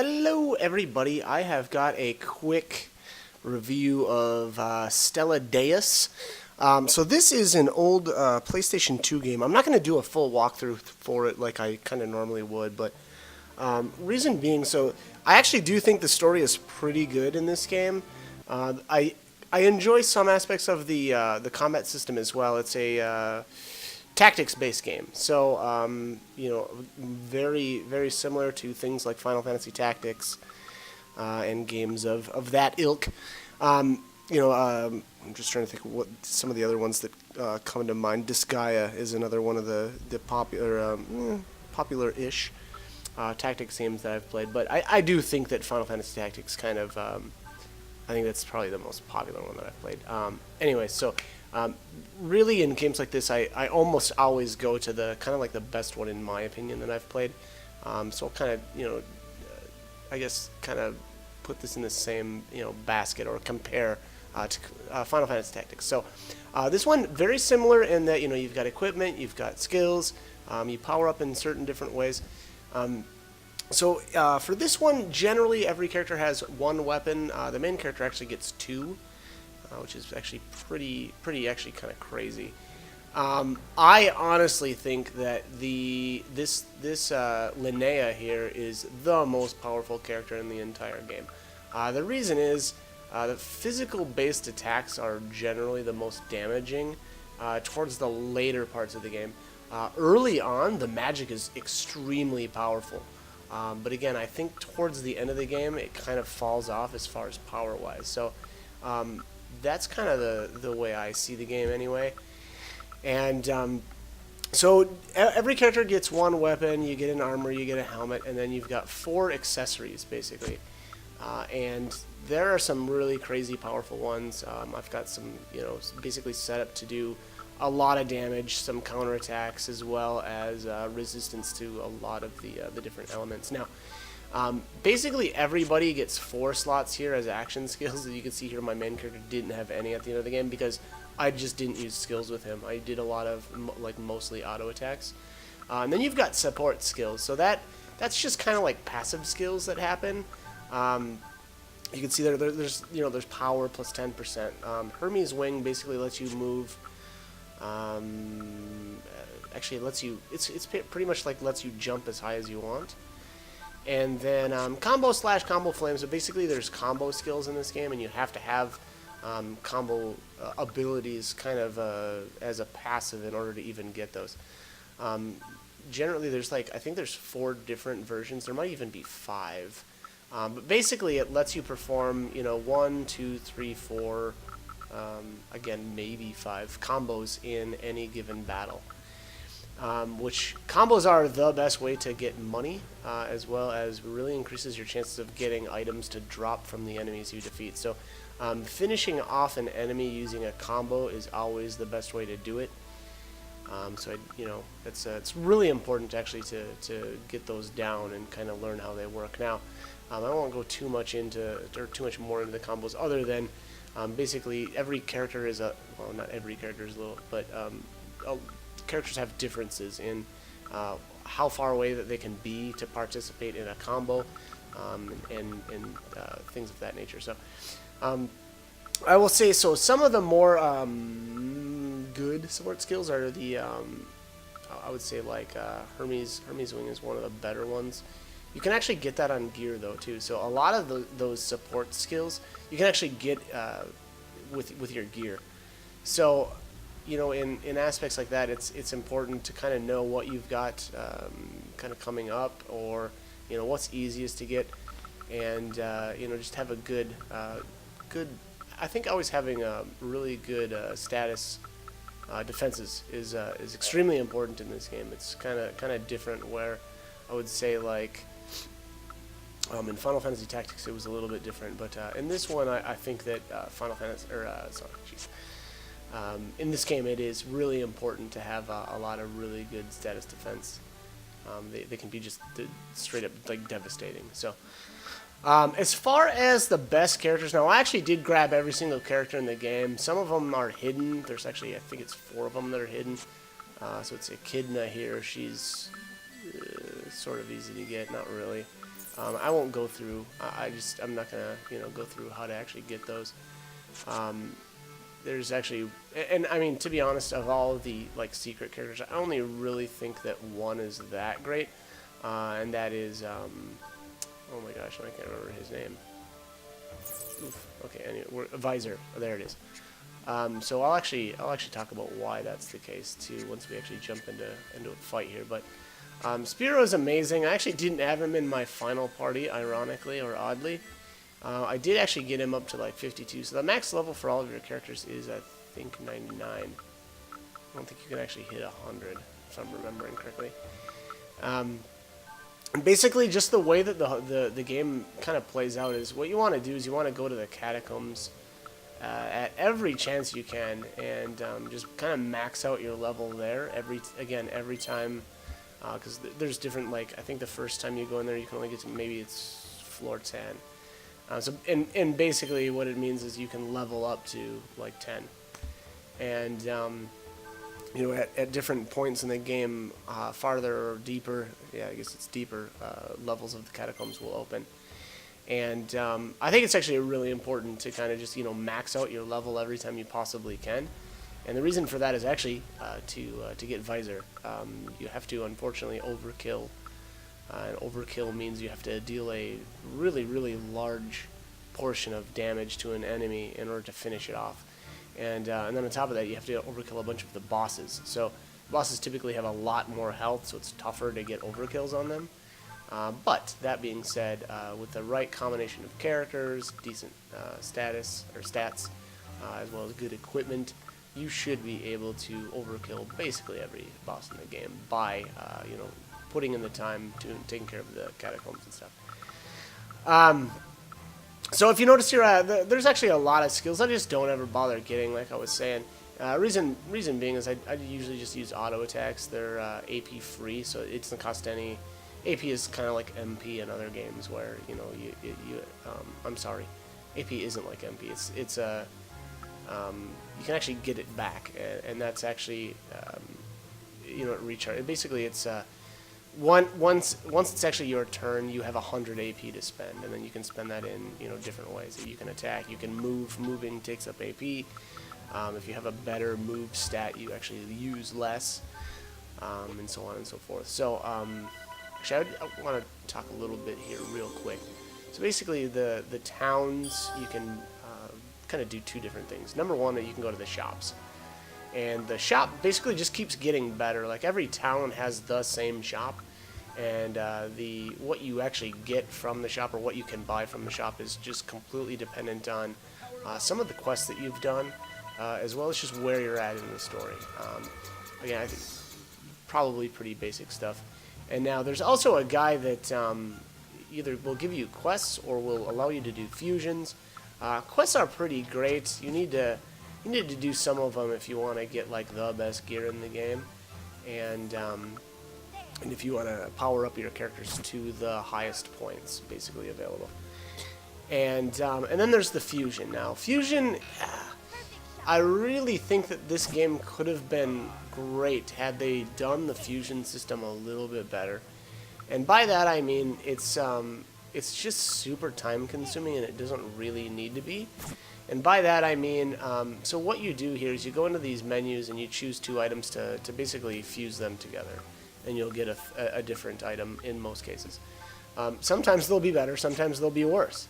Hello everybody, I have got a quick review of Stella Deus. So this is an old PlayStation 2 game. I'm not going to do a full walkthrough for it like I kind of normally would, but reason being, so I actually do think the story is pretty good in this game. I enjoy some aspects of the combat system as well. It's a tactics-based game, so very similar to things like Final Fantasy Tactics and games of that ilk. I'm just trying to think of what some of the other ones that come to mind. Disgaea is another one of the popular-ish tactics games that I've played, but I do think that Final Fantasy Tactics kind of I think that's probably the most popular one that I've played. Anyway, so really in games like this, I almost always go to the kind of like the best one in my opinion that I've played. So I'll kind of I guess kind of put this in the same basket or compare to Final Fantasy Tactics. So this one very similar in that you've got equipment, you've got skills, you power up in certain different ways. So for this one, generally every character has one weapon. The main character actually gets two, which is actually pretty actually kind of crazy. I honestly think that this Linnea here is the most powerful character in the entire game. The reason is the physical-based attacks are generally the most damaging towards the later parts of the game. Early on, the magic is extremely powerful. But again, I think towards the end of the game, it kind of falls off as far as power-wise. So that's kind of the way I see the game anyway. And so every character gets one weapon, you get an armor, you get a helmet, and then you've got 4 accessories, basically. And there are some really crazy powerful ones. I've got some, basically set up to do a lot of damage, some counterattacks, as well as resistance to a lot of the different elements. Now, basically everybody gets 4 slots here as action skills. As you can see here, my main character didn't have any at the end of the game because I just didn't use skills with him. I did a lot of mostly auto attacks. And then you've got support skills. So that's just kind of like passive skills that happen. You can see there's power plus 10%. Hermes Wing basically lets you move. Actually, it lets you. It's pretty much like lets you jump as high as you want. And then combo flame. So basically, there's combo skills in this game, and you have to have combo abilities kind of as a passive in order to even get those. Generally, there's I think there's 4 different versions. There might even be 5. But basically, it lets you perform 1, 2, 3, 4. Again, maybe 5 combos in any given battle. Which combos are the best way to get money, as well as really increases your chances of getting items to drop from the enemies you defeat. So finishing off an enemy using a combo is always the best way to do it. It's really important actually to get those down and kind of learn how they work. Now, I won't go too much more into the combos other than basically every character is not every character is little, but characters have differences in how far away that they can be to participate in a combo, and things of that nature. So I will say, so some of the more good support skills are I would say Hermes Wing is one of the better ones. You can actually get that on gear though too. So a lot of those support skills you can actually get with your gear. So in aspects like that, it's important to kind of know what you've got kind of coming up, or what's easiest to get, and just have a good. I think always having a really good status defenses is extremely important in this game. It's kind of different where I would say in Final Fantasy Tactics it was a little bit different, but in this one I think that in this game it is really important to have a lot of really good status defense. They can be just straight up devastating. So as far as the best characters, now I actually did grab every single character in the game. Some of them are hidden. There's actually, I think it's 4 of them that are hidden. So it's Echidna here. She's sort of easy to get, not really. I won't go through. I'm not gonna go through how to actually get those. There's actually, and I mean, to be honest, of all the like secret characters, I only really think that one is that great, and that is oh my gosh, I can't remember his name. Oof. Okay, anyway, Visor. Oh, there it is. So I'll actually talk about why that's the case too once we actually jump into a fight here. But Spiro is amazing. I actually didn't have him in my final party, ironically or oddly. I did actually get him up to like 52. So the max level for all of your characters is, I think, 99. I don't think you can actually hit 100, if I'm remembering correctly. And basically, just the way that the game kind of plays out is what you want to do is you want to go to the catacombs at every chance you can, and just kind of max out your level there every time, because there's different, like, I think the first time you go in there you can only get to, maybe it's floor 10. And basically what it means is you can level up to like 10, and at different points in the game, farther or deeper, yeah, I guess it's deeper, levels of the catacombs will open. And I think it's actually really important to kind of just max out your level every time you possibly can. And the reason for that is actually to get Visor. You have to, unfortunately, overkill. And overkill means you have to deal a really, really large portion of damage to an enemy in order to finish it off. And then on top of that, you have to overkill a bunch of the bosses. So bosses typically have a lot more health, so it's tougher to get overkills on them. But that being said, with the right combination of characters, decent status or stats, as well as good equipment, you should be able to overkill basically every boss in the game by putting in the time to taking care of the catacombs and stuff. So if you notice here, there's actually a lot of skills I just don't ever bother getting, like I was saying. Reason being is I usually just use auto attacks. They're AP free, so it doesn't cost any. AP is kind of like MP in other games where I'm sorry, AP isn't like MP. It's you can actually get it back, and that's actually recharge. Basically, it's once it's actually your turn, you have 100 AP to spend, and then you can spend that in different ways. That you can attack, you can move. Moving takes up AP. If you have a better move stat, you actually use less, and so on and so forth. So actually, I want to talk a little bit here real quick. So basically, the towns, you can kind of do two different things. Number one, that you can go to the shops. And the shop basically just keeps getting better. Like every town has the same shop, and what you actually get from the shop or what you can buy from the shop is just completely dependent on some of the quests that you've done, as well as just where you're at in the story. Again, I think probably pretty basic stuff. And now there's also a guy that either will give you quests or will allow you to do fusions. Quests are pretty great. You need to do some of them if you want to get like the best gear in the game, and if you want to power up your characters to the highest points basically available. And then there's the fusion. Now fusion, I really think that this game could have been great had they done the fusion system a little bit better. And by that I mean it's just super time consuming, and it doesn't really need to be. And by that I mean, so what you do here is you go into these menus and you choose two items to basically fuse them together, and you'll get a different item in most cases. Sometimes they'll be better, sometimes they'll be worse.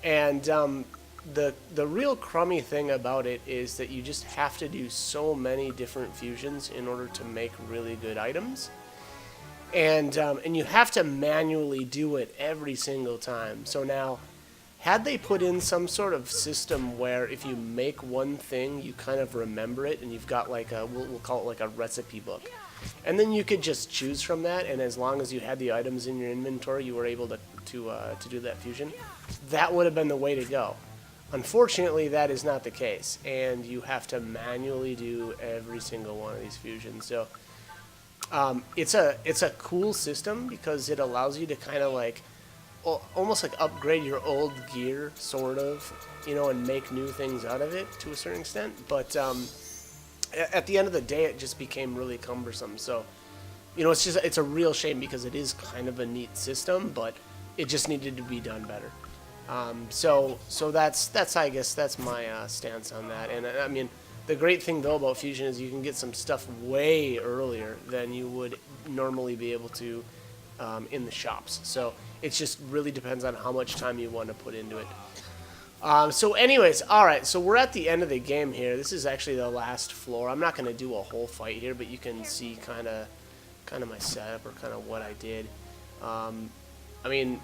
And the real crummy thing about it is that you just have to do so many different fusions in order to make really good items. And you have to manually do it every single time. So now, had they put in some sort of system where if you make one thing, you kind of remember it, and you've got like we'll call it like a recipe book, and then you could just choose from that, and as long as you had the items in your inventory, you were able to do that fusion. That would have been the way to go. Unfortunately, that is not the case, and you have to manually do every single one of these fusions. So it's a cool system because it allows you to kind of like almost like upgrade your old gear, sort of, and make new things out of it to a certain extent. But at the end of the day, it just became really cumbersome. So, it's a real shame because it is kind of a neat system, but It just needed to be done better. So that's I guess that's my stance on that. And I mean, the great thing though about Fusion is you can get some stuff way earlier than you would normally be able to in the shops. So it just really depends on how much time you want to put into it. So anyways, alright, so we're at the end of the game here. This is actually the last floor. I'm not going to do a whole fight here, but you can see kind of my setup or kind of what I did. I mean,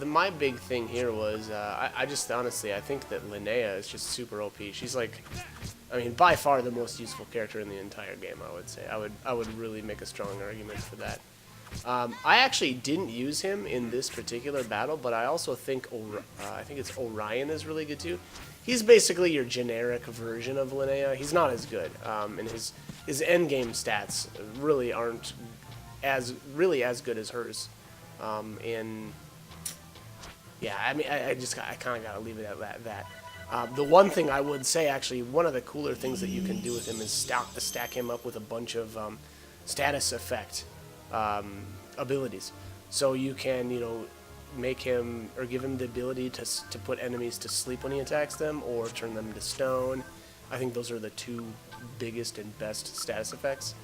my big thing here was, I just honestly, I think that Linnea is just super OP. She's like, I mean, by far the most useful character in the entire game, I would say. I would really make a strong argument for that. I actually didn't use him in this particular battle, but I also think I think it's Orion is really good too. He's basically your generic version of Linnea. He's not as good, and his end game stats really aren't as good as hers. And yeah, I mean, I kind of gotta leave it at that. The one thing I would say, actually, one of the cooler things that you can do with him is stack him up with a bunch of status effect abilities. So you can, you know, make him or give him the ability to put enemies to sleep when he attacks them, or turn them to stone. I think those are the two biggest and best status effects.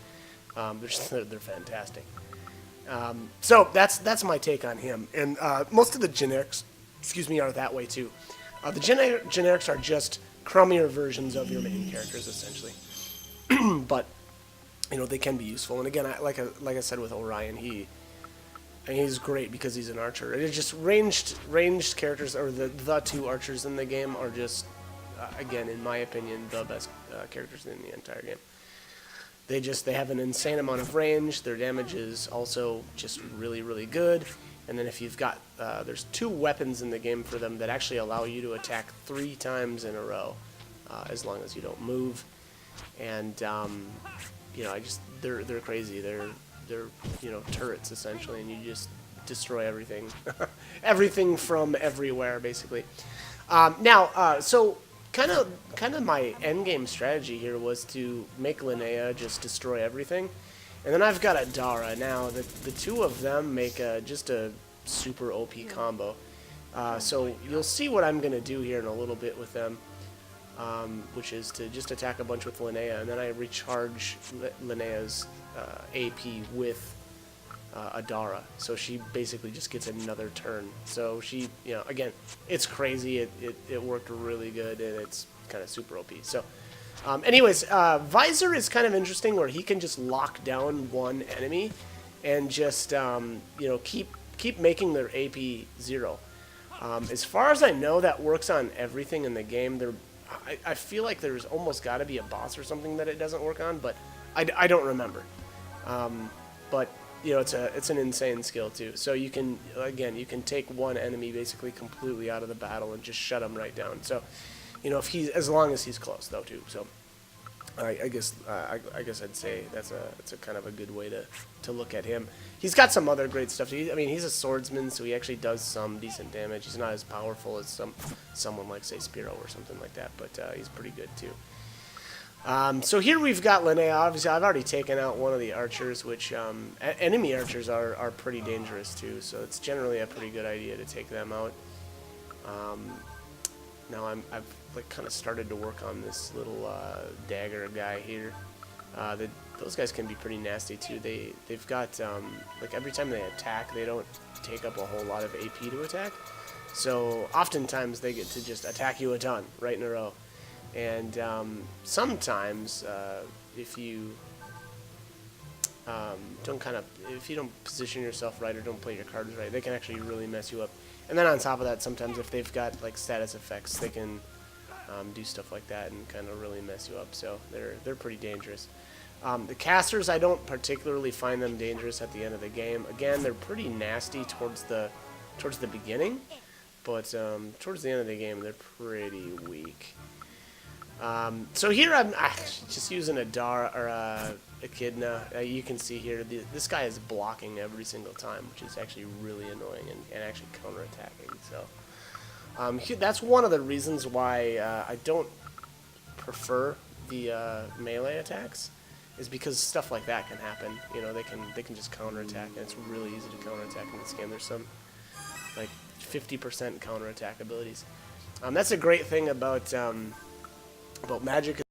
They're fantastic. So that's my take on him. And most of the generics, are that way too. The generics are just crummier versions of your main characters, essentially. But you know, they can be useful. And again, like I said with Orion, he's great because he's an archer. It is just ranged characters, or the two archers in the game are just, again, in my opinion, the best characters in the entire game. They have an insane amount of range. Their damage is also just really, really good. And then if you've got, there's 2 weapons in the game for them that actually allow you to attack 3 times in a row, as long as you don't move. And you know, they're crazy. They're you know, turrets essentially, and you just destroy everything, everything from everywhere basically. Now, so kind of my end game strategy here was to make Linnea just destroy everything, and then I've got Adara. Now the two of them make just a super OP combo. So you'll see what I'm gonna do here in a little bit with them. Which is to just attack a bunch with Linnea, and then I recharge Linnea's AP with Adara. So she basically just gets another turn. So she, you know, again, it's crazy. It worked really good, and it's kind of super OP. So, anyways, Visor is kind of interesting, where he can just lock down one enemy and just, you know, keep making their AP 0. As far as I know, that works on everything in the game. I feel like there's almost got to be a boss or something that it doesn't work on, but I don't remember. But you know, it's an insane skill too. So you can take one enemy basically completely out of the battle and just shut him right down. So, you know, as long as he's close though too. So I guess I'd say that's a kind of a good way to look at him. He's got some other great stuff. I mean, he's a swordsman, so he actually does some decent damage. He's not as powerful as someone like, say, Spiro or something like that, but he's pretty good too. So here we've got Linnea. Obviously, I've already taken out one of the archers, which enemy archers are pretty dangerous too. So it's generally a pretty good idea to take them out. Now I've like kind of started to work on this little dagger guy here. Those guys can be pretty nasty too. They've got like every time they attack, they don't take up a whole lot of AP to attack. So oftentimes they get to just attack you a ton right in a row. And sometimes if you don't position yourself right or don't play your cards right, they can actually really mess you up. And then on top of that, sometimes if they've got like status effects, they can do stuff like that and kind of really mess you up. So they're pretty dangerous. The casters, I don't particularly find them dangerous at the end of the game. Again, they're pretty nasty towards the beginning, but towards the end of the game, they're pretty weak. So here I'm just using Adara or Echidna. You can see here this guy is blocking every single time, which is actually really annoying and actually counterattacking. So that's one of the reasons why I don't prefer the melee attacks, is because stuff like that can happen. You know, they can just counterattack, and it's really easy to counterattack in this game. There's like 50% counterattack abilities. That's a great thing about Magic